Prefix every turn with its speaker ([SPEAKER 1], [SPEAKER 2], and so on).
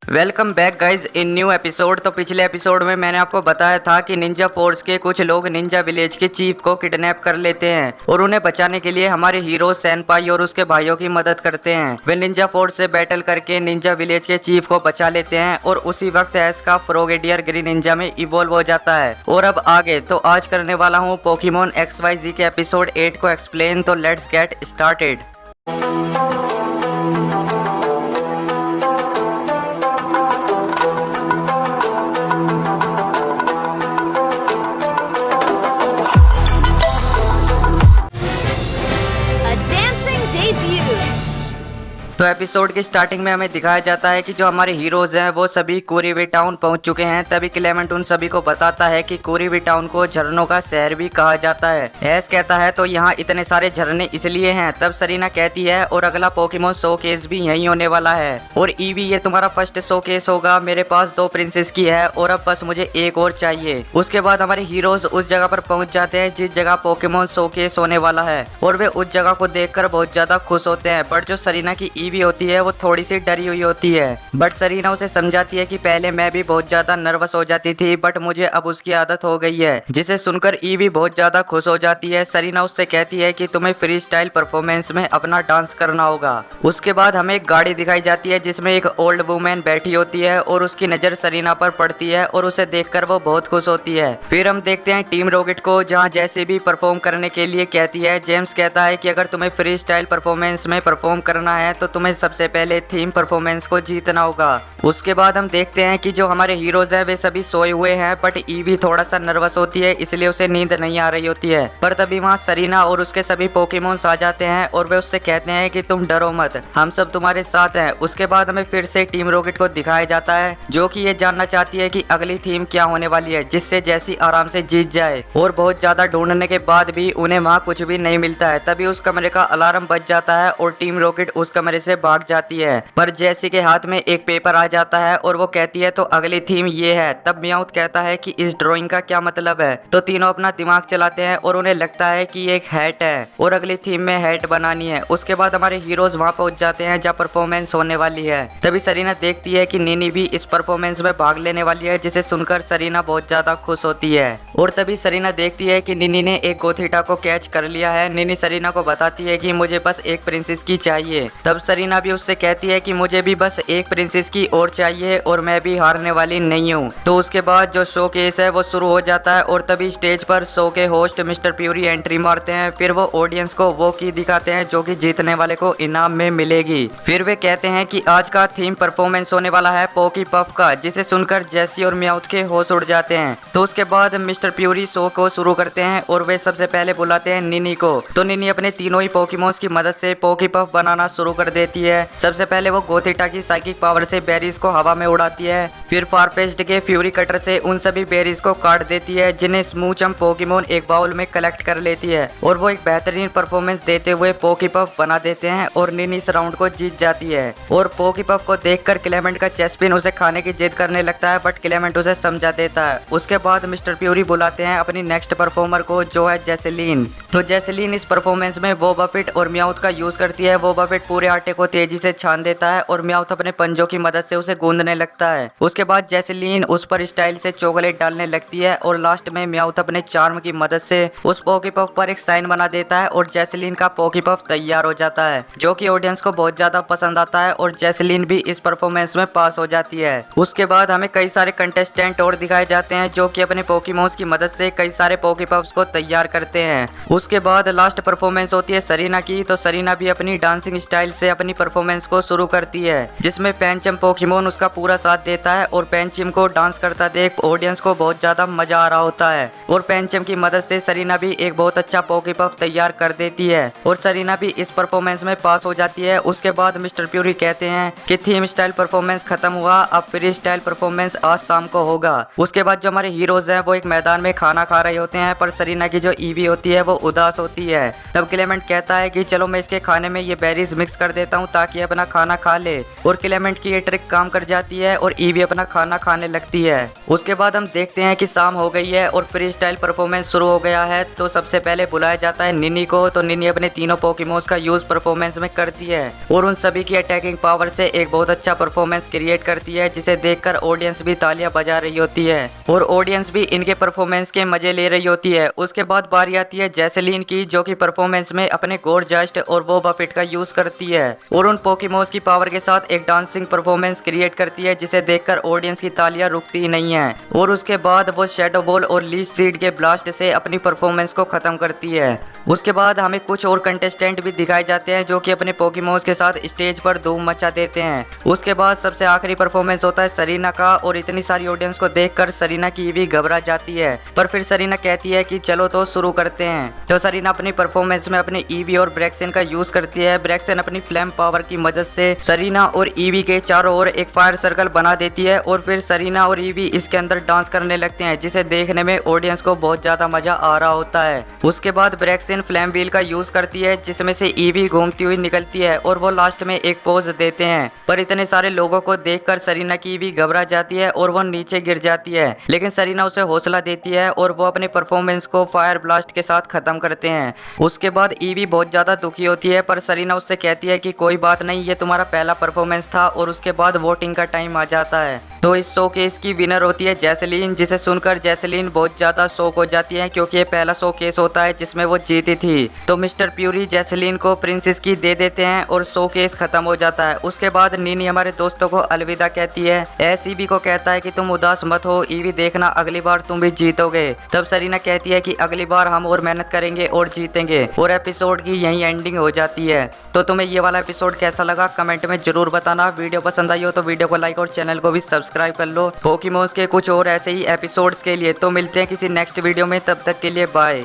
[SPEAKER 1] Welcome back guys in new episode. तो पिछले episode में मैंने आपको बताया था कि निंजा फोर्स के कुछ लोग निंजा विलेज के चीफ को किडनैप कर लेते हैं और उन्हें बचाने के लिए हमारे हीरो सैनपाई और उसके भाइयों की मदद करते हैं। वे निंजा फोर्स से बैटल करके निंजा विलेज के चीफ को बचा लेते हैं और उसी वक्त ऐश का फ्रोगेडियर ग्रीन निंजा में इवॉल्व हो जाता है। और अब आगे तो आज करने वाला हूँ पोकेमॉन XYZ के एपिसोड 8 को एक्सप्लेन। तो लेट्स गेट स्टार्टेड। तो एपिसोड की स्टार्टिंग में हमें दिखाया जाता है कि जो हमारे हीरोज हैं वो सभी कुरीवी टाउन पहुंच चुके हैं। तभी क्लेमेंट उन सभी को बताता है कि कुरीवी टाउन को झरनों का शहर भी कहा जाता है। ऐश कहता है तो यहाँ इतने सारे झरने इसलिए हैं। तब सरीना कहती है और अगला पोकेमॉन शोकेस भी यहीं होने वाला है और ईवी ये तुम्हारा फर्स्ट शोकेस होगा। मेरे पास 2 प्रिंसेस की है और अब बस मुझे एक और चाहिए। उसके बाद हमारे हीरोज उस जगह पर पहुंच जाते हैं जिस जगह पोकेमॉन शोकेस होने वाला है और वे उस जगह को देखकर बहुत ज्यादा खुश होते हैं। बट जो सरीना की ईवी होती है वो थोड़ी सी डरी हुई होती है। बट सरीना उसे समझाती है कि पहले मैं भी बहुत ज्यादा नर्वस हो जाती थी बट मुझे अब उसकी आदत हो गई है, जिसे सुनकर ईवी बहुत ज्यादा खुश हो जाती है। सरीना उससे कहती है कि तुम्हें फ्री स्टाइल परफॉर्मेंस में अपना डांस करना होगा। उसके बाद हमें एक गाड़ी दिखाई जाती है जिसमें एक ओल्ड वुमेन बैठी होती है और उसकी नजर सरीना पर पड़ती है और उसे देखकर वो बहुत खुश होती है। फिर हम देखते हैं टीम रॉकेट को जहाँ जैसे भी परफॉर्म करने के लिए कहती है। जेम्स कहता है कि अगर तुम्हें फ्री स्टाइल परफॉर्मेंस में परफॉर्म करना है तो तुम्हें सबसे पहले थीम परफॉर्मेंस को जीतना होगा। उसके बाद हम देखते हैं कि जो हमारे हीरोज हैं वे सभी सोए हुए हैं बट ईवी थोड़ा सा नर्वस होती है इसलिए उसे नींद नहीं आ रही होती है। पर तभी वहाँ सरीना और उसके सभी पोकेमॉन्स आ जाते हैं और वे उससे कहते हैं कि तुम डरो मत, हम सब तुम्हारे साथ हैं। उसके बाद हमें फिर से टीम रॉकेट को दिखाया जाता है जो कि ये जानना चाहती है कि अगली थीम क्या होने वाली है जिससे जैसी आराम से जीत जाए। और बहुत ज्यादा ढूंढने के बाद भी उन्हें वहाँ कुछ भी नहीं मिलता है। तभी उस कमरे का अलार्म बज जाता है और टीम रॉकेट उस कमरे से भाग जाती है। पर जैसी के हाथ में एक पेपर आ जाता है और वो कहती है तो अगली थीम ये है। तब म्याउथ कहता है कि इस ड्राइंग का क्या मतलब है। तो तीनों अपना दिमाग चलाते हैं और उन्हें लगता है कि ये एक हैट है और अगली थीम में हैट बनानी है। उसके बाद हमारे हीरोज वहाँ पहुंच जाते हैं जहाँ परफॉर्मेंस होने वाली है। तभी सरीना देखती है कि निनी भी इस परफॉर्मेंस में भाग लेने वाली है, जिसे सुनकर सरीना बहुत ज्यादा खुश होती है। और तभी सरीना देखती है कि निनी ने एक गोथिटा को कैच कर लिया है। निनी सरीना को बताती है कि मुझे बस एक प्रिंसेस की चाहिए। तब सरीना भी उससे कहती है कि मुझे भी बस एक प्रिंसेस की और चाहिए और मैं भी हारने वाली नहीं हूँ। तो उसके बाद जो शो केस है वो शुरू हो जाता है और तभी स्टेज पर शो के होस्ट मिस्टर प्यूरी एंट्री मारते हैं। फिर वो ऑडियंस को वो की दिखाते हैं जो कि जीतने वाले को इनाम में मिलेगी। फिर वे कहते हैं कि आज का थीम परफॉर्मेंस होने वाला है पोकी पफ का, जिसे सुनकर जेसी और म्याउथ के होश उड़ जाते हैं। तो उसके बाद मिस्टर प्यूरी शो को शुरू करते हैं और वे सबसे पहले बुलाते हैं निनी को। तो निनी अपने तीनों ही पोकेमॉन्स की मदद से पोकी पफ बनाना शुरू कर देती है। सबसे पहले वो गोथिटा की साइकिक पावर से बेरीज को हवा में उड़ाती है। फिर फारपेस्ट के फ्यूरी कटर से उन सभी बेरीज को काट देती है जिन्हें स्मूचम पोकेमॉन एक बाउल में कलेक्ट कर लेती है और वो एक बेहतरीन परफॉर्मेंस देते हुए पोकीपफ बना देते हैं और निनी इस राउंड को जीत जाती है। और पोकीपफ को देखकर क्लेमेंट का चेस्पिन उसे खाने की जिद करने लगता है बट क्लेमेंट उसे समझा देता है। उसके बाद मिस्टर प्यूरी बुलाते हैं अपनी नेक्स्ट परफॉर्मर को जो है जैसलीन। तो जैसलीन इस परफॉर्मेंस में वो बफेट और म्याउथ का यूज करती है। वो बफेट पूरे आटे को तेजी से छान देता है और म्याउथ अपने पंजों की मदद से उसे गूंदने लगता है। उसके बाद जैसलीन उस पर स्टाइल से चॉकलेट डालने लगती है और लास्ट में म्याउथ अपने चार्म की मदद से उस पोकीपफ पर एक साइन बना देता है और जैसलीन का पोकीपफ तैयार हो जाता है, जो कि ऑडियंस को बहुत ज्यादा पसंद आता है और जैसलीन भी इस परफॉर्मेंस में पास हो जाती है। उसके बाद हमें कई सारे कंटेस्टेंट और दिखाए जाते हैं जो कि अपने पोकेमॉन्स की मदद से कई सारे पोकीपफ्स को तैयार करते हैं। उसके बाद लास्ट परफॉर्मेंस होती है सरीना की। तो सरीना भी अपनी डांसिंग स्टाइल से अपनी परफॉर्मेंस को शुरू करती है जिसमें पैंचम पोकेमॉन उसका पूरा साथ देता है और पैंचम को डांस करता देख ऑडियंस को बहुत ज्यादा मजा आ रहा होता है। और पैंचम की मदद से सरीना भी एक बहुत अच्छा पोकेपफ तैयार कर देती है और सरीना भी इस परफॉर्मेंस में पास हो जाती है। उसके बाद मिस्टर प्यूरी कहते हैं कि थीम स्टाइल परफॉर्मेंस खत्म हुआ, अब फ्री स्टाइल परफॉर्मेंस आज शाम को होगा। उसके बाद जो हमारे हीरोज हैं वो एक मैदान में खाना खा रहे होते हैं पर सरीना की जो ईवी होती है वो उदास होती है। तब क्लेमेंट कहता है कि चलो मैं इसके खाने में ये बेरीज मिक्स कर देता देता हूँ ताकि अपना खाना खा ले। और क्लेमेंट की ये ट्रिक काम कर जाती है और ईवी अपना खाना खाने लगती है। उसके बाद हम देखते हैं कि शाम हो गई है और फ्री स्टाइल परफॉर्मेंस शुरू हो गया है। तो सबसे पहले बुलाया जाता है निनी को। तो निनी अपने तीनों पोकेमोन्स का यूज परफॉर्मेंस में करती है और उन सभी की अटैकिंग पावर से एक बहुत अच्छा परफॉर्मेंस क्रिएट करती है, जिसे देखकर ऑडियंस भी तालियां बजा रही होती है और ऑडियंस भी इनके परफॉर्मेंस के मजे ले रही होती है। उसके बाद बारी आती है जैसलीन की, जो कि परफॉर्मेंस में अपने गोरजास्ट और बोबा फेट का यूज करती है और उन पोकेमोन्स की पावर के साथ एक डांसिंग परफॉर्मेंस क्रिएट करती है, जिसे देखकर ऑडियंस की तालियां रुकती ही नहीं है। और उसके बाद वो शैडो बॉल और लीच सीड के ब्लास्ट से अपनी परफॉर्मेंस को खत्म करती है। उसके बाद हमें कुछ और कंटेस्टेंट भी दिखाए जाते हैं जो कि अपने पोकेमोन्स के साथ स्टेज पर धूम मचा देते हैं। उसके बाद सबसे आखिरी परफॉर्मेंस होता है सरीना का और इतनी सारी ऑडियंस को देखकर सरीना की भी घबरा जाती है, पर फिर सरीना कहती है कि चलो तो शुरू करते हैं। तो सरीना अपनी परफॉर्मेंस में अपने ईवी और ब्रेक्सन का यूज करती है। ब्रेक्सन अपनी फ्लेम पावर की मदद से सरीना और ईवी के चारों ओर एक फायर सर्कल बना देती है और फिर सरीना और ईवी इसके अंदर डांस करने लगते हैं, जिसे देखने में ऑडियंस को बहुत ज्यादा मजा आ रहा होता है। उसके बाद ब्रेक्सन फ्लेम व्हील का यूज करती है, जिसमें से ईवी घूमती हुई निकलती है और वो लास्ट में एक पोज देते हैं, पर इतने सारे लोगों को देखकर सरीना की ईवी घबरा जाती है और वो नीचे गिर जाती है। लेकिन सरीना उसे हौसला देती है और वो अपने परफॉर्मेंस को फायर ब्लास्ट के साथ खत्म करते हैं। उसके बाद ईवी बहुत ज्यादा दुखी होती है, पर सरीना उससे कहती है कि कोई बात नहीं, ये तुम्हारा पहला परफॉर्मेंस था। और उसके बाद वोटिंग का टाइम आ जाता है। तो इस शो केस की विनर होती है जैसलीन, जिसे सुनकर जैसलीन बहुत ज्यादा शॉक हो जाती है, क्योंकि ये पहला शो केस होता है जिसमें वो जीती थी। तो मिस्टर प्यूरी जैसलीन को प्रिंसेस की दे देते हैं और शो केस खत्म हो जाता है। उसके बाद नीनी हमारे दोस्तों को अलविदा कहती है। ईवी को कहता है कि तुम उदास मत हो ईवी, देखना अगली बार तुम भी जीतोगे। तब सरीना कहती है कि अगली बार हम और मेहनत करेंगे और जीतेंगे। और एपिसोड की यही एंडिंग हो जाती है। तो तुम्हें ये वाला एपिसोड कैसा लगा कमेंट में जरूर बताना। वीडियो पसंद आई हो तो वीडियो को लाइक और चैनल को भी सब्सक्राइब कर लो पोकेमोन्स के कुछ और ऐसे ही एपिसोड्स के लिए। तो मिलते हैं किसी नेक्स्ट वीडियो में, तब तक के लिए बाय।